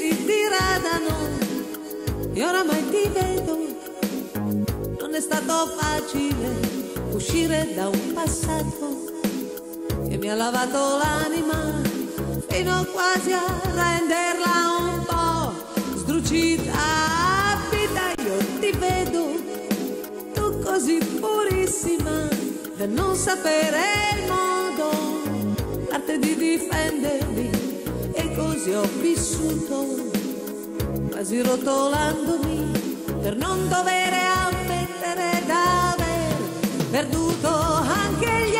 si diradano e oramai ti vedo. Non è stato facile uscire da un passato che mi ha lavato l'anima fino quasi a renderla un po' sdrucita. Vita, io ti vedo, tu così purissima da non sapere il modo, l'arte di difendermi, e così ho vissuto, quasi rotolandomi per non dover ammettere d'aver perduto anche gli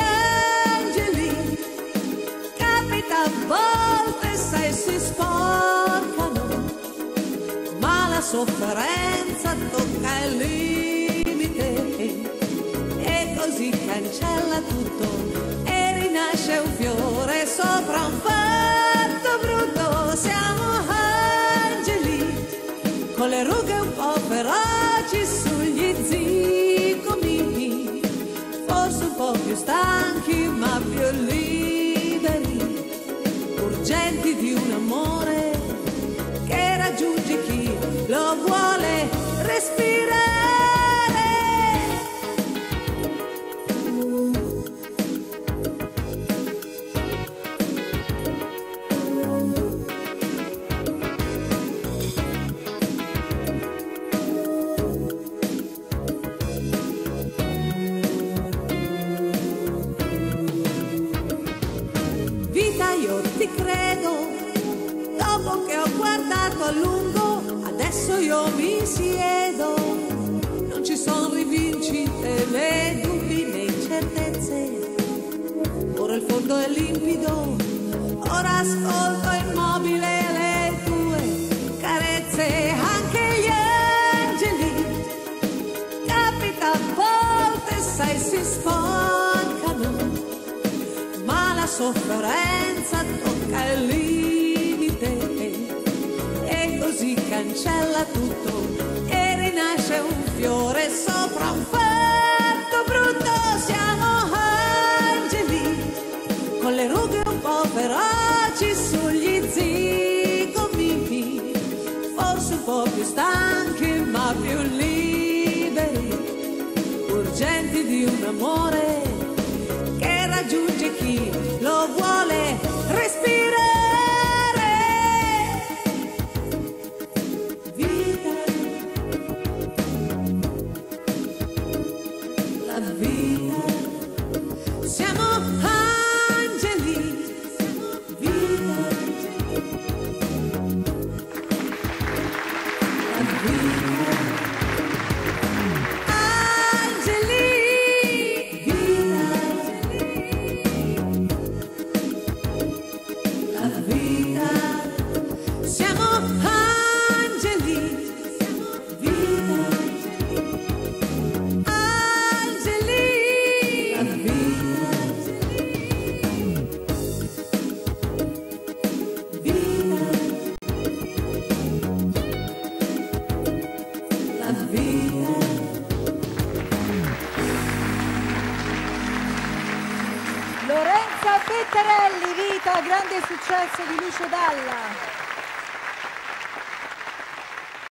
angeli. Capita a volte, sai, si sporcano, ma la sofferenza tocca il limite e così cancella tutto e rinasce un fiore sopra un fatto brutto. Siamo angeli con le rughe un po' feroci sugli zigomi, forse un po' più stanchi ma più liberi, urgenti di un amore che raggiunge chi lo vuole respirare. Vita, io ti credo, dopo che ho guardato a lungo, adesso io mi siedo. Non ci sono rivincite né dubbi né incertezze, ora il fondo è limpido, ora ascolto immobile le tue carezze. Anche gli angeli, capita a volte, sai, si sporcano, ma la sofferenza tocca il limite e così cancella tutto e rinasce un fiore sopra un fatto brutto. Siamo angeli con le rughe un po' feroci sugli zigomi, forse un po' più stanchi ma più liberi, urgenti di un amore che raggiunge chi lo vuole respirare. Vita, la vita, siamo angeli. Vita, la vita, angeli. La vita, siamo angeli. Vita, angeli. La vita, vita, la vita. Lorenza Pettarelli, Vita, grande successo di Lucio Dalla.